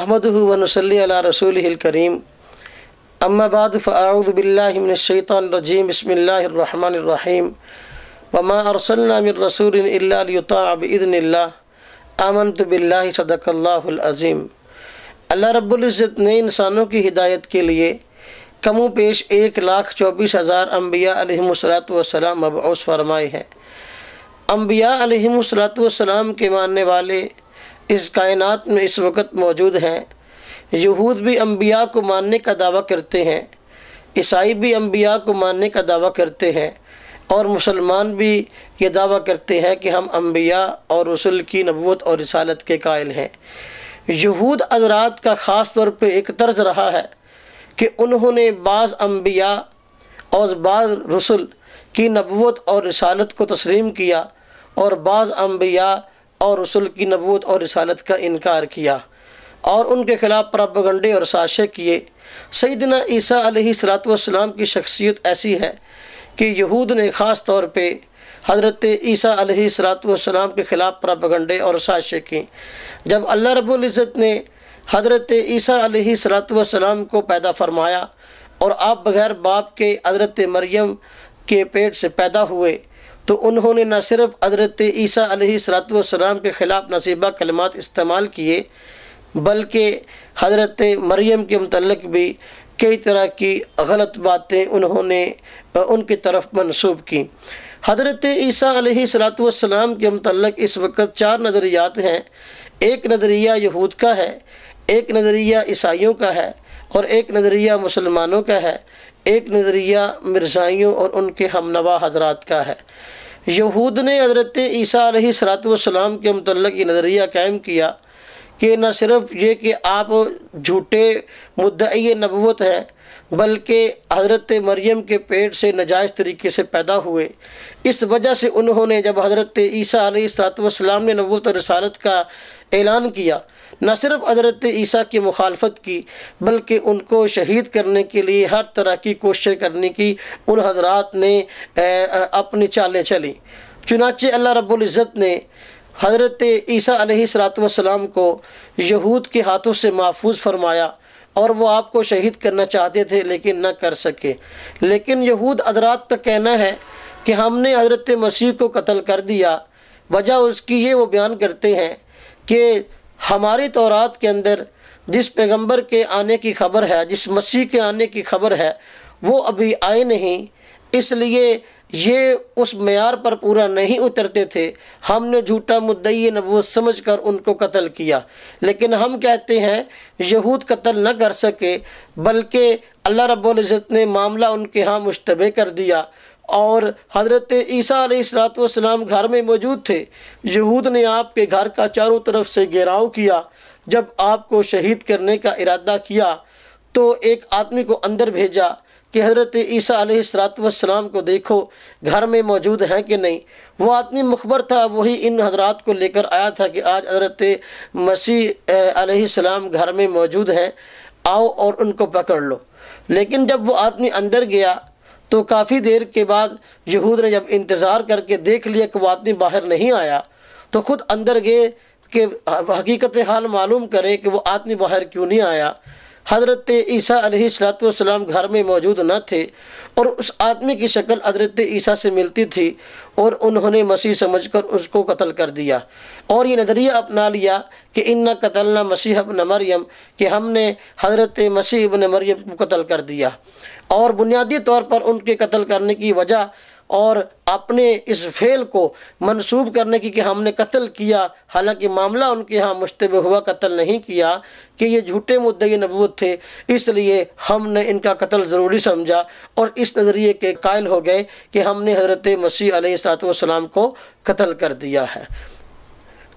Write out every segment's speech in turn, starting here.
नहमदुहु व नुसल्ली अला रसूलिहिल करीम अम्मा बाद फ़अऊज़ु बिल्लाहि मिनश शैतानिर रजीम बिस्मिल्लाहिर रहमानिर रहीम वमा अरसलना मिर रसूलिन इल्ला लियुताअ बिइज़्निल्लाह आमनतु बिल्लाहि सदक़ल्लाहुल अज़ीम। अल्लाह रब्बुल इज़्ज़त ने इंसानों की हिदायत के लिए कमो पेश 1,24,000 अम्बिया अलैहिमुस्सलातु वस्सलाम मबऊस फरमाए हैं। अम्बिया अलैहिमुस्सलातु वस्सलाम के मानने वाले इस कायनात में इस वक्त मौजूद हैं। यहूद भी अम्बिया को मानने का दावा करते हैं, ईसाई भी अम्बिया को मानने का दावा करते हैं और मुसलमान भी ये दावा करते हैं कि हम अम्बिया और रसूल की नबूवत और रिसालत के कायल हैं। यहूद हज़रात का ख़ास तौर पे एक तर्ज रहा है कि उन्होंने बाज़ अम्बिया और बाज़ रसूल की नबूवत और रिसालत को तस्लीम किया और बाज़ अम्बिया और रसूल की नबूवत और रिसालत का इनकार किया और उनके ख़िलाफ़ प्रोपेगेंडे और साज़िशें किए। सैयदना ईसा अलैहिस्सलातु वस्सलाम की शख्सियत ऐसी है कि यहूद ने ख़ास तौर पे हज़रत ईसा अलैहिस्सलातु वस्सलाम के ख़िलाफ़ प्रोपेगेंडे और साज़िशें की। जब अल्लाह रब्बुल इज़्ज़त ने हज़रत ईसा अलैहिस्सलातु वस्सलाम को पैदा फरमाया और आप बग़ैर बाप के हज़रत मरियम के पेट से पैदा हुए तो उन्होंने न सिर्फ हज़रत ईसा अलैहिस्सलातु वस्सलाम के ख़िलाफ़ नसीबा कलिमात इस्तेमाल किए बल्कि हज़रत मरियम के मुतल्लिक़ भी कई तरह की गलत बातें उन्होंने उनकी तरफ मंसूब की। हज़रत ईसा अलैहिस्सलातु वस्सलाम के मुतल्लिक़ इस वक्त 4 नज़रियात हैं। एक नज़रिया यहूद का है, एक नज़रिया ईसाइयों का है और एक नज़रिया मुसलमानों का है, एक नज़रिया मिर्ज़ाइयों और उनके हमनवा हज़रात का है। यहूद ने हज़रत ईसा अलैहिस्सलातु वस्सलाम के मुतल्लिक़ ये नज़रिया कायम किया कि न सिर्फ ये कि आप झूठे मुद्दई नबूवत हैं बल्कि हज़रत मरियम के पेट से नाजायज़ तरीके से पैदा हुए। इस वजह से उन्होंने जब हज़रत ईसा अलैहिस्सलातु वस्सलाम ने नबूवत और रिसालत का ऐलान किया न सिर्फ हज़रत ईसा की मुखालफत की बल्कि उनको शहीद करने के लिए हर तरह की कोशिश करने की उन हज़रात ने अपनी चालें चली। चुनांचे अल्लाह रब्बुल इज़्ज़त ने हज़रत ईसा अलैहिस्सलातु वस्सलाम को यहूद के हाथों से महफूज फरमाया और वो आपको शहीद करना चाहते थे लेकिन न कर सके। लेकिन यहूद हज़रात का कहना है कि हमने हज़रत मसीह को कत्ल कर दिया। वजह उसकी ये वो बयान करते हैं कि हमारी तौरात के अंदर जिस पैगंबर के आने की ख़बर है, जिस मसीह के आने की ख़बर है वो अभी आए नहीं, इसलिए ये उस मेयार पर पूरा नहीं उतरते थे। हमने झूठा मुद्दई नबूवत समझकर उनको कत्ल किया। लेकिन हम कहते हैं यहूद कत्ल न कर सके बल्कि अल्लाह रब्बुल इज़्ज़त ने मामला उनके यहाँ मुश्तबे कर दिया और हज़रत ईसा अलैहिस्सलातु वस्सलाम घर में मौजूद थे। यहूद ने आपके घर का चारों तरफ से घेराव किया। जब आपको शहीद करने का इरादा किया तो एक आदमी को अंदर भेजा कि हज़रत ईसा अलैहिस्सलातु वस्सलाम को देखो घर में मौजूद हैं कि नहीं। वो आदमी मुखबर था, वही इन हज़रात को लेकर आया था कि आज हज़रत मसीह अलैहिस्सलाम घर में मौजूद हैं, आओ और उनको पकड़ लो। लेकिन जब वो आदमी अंदर गया तो काफ़ी देर के बाद यहूद ने जब इंतज़ार करके देख लिया कि वो आदमी बाहर नहीं आया तो ख़ुद अंदर गए कि हकीकत हाल मालूम करें कि वो आदमी बाहर क्यों नहीं आया। हज़रत ईसा अलैहिस्सलातु वस्सलाम घर में मौजूद न थे और उस आदमी की शक्ल हज़रत ईसा से मिलती थी और उन्होंने मसीह समझकर उसको कत्ल कर दिया और ये नज़रिया अपना लिया कि इन्ना कतलना मसीह इब्न मरियम, कि हमने हज़रत मसीह इब्न मरियम को कत्ल कर दिया। और बुनियादी तौर पर उनके कत्ल करने की वजह और अपने इस फेल को मंसूब करने की कि हमने कत्ल किया, हालांकि मामला उनके यहाँ मुश्तबे हुआ, कत्ल नहीं किया, कि ये झूठे मुद्दई नबूवत थे, इसलिए हमने इनका कत्ल ज़रूरी समझा और इस नज़रिए के कायल हो गए कि हमने हज़रत मसीह अलैहिस्सलातु वस्सलाम को कत्ल कर दिया है।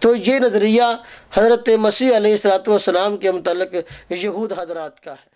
तो ये नज़रिया हज़रत मसीह अलैहिस्सलातु वस्सलाम के मुतल्लिक़ यहूद हज़रात का है।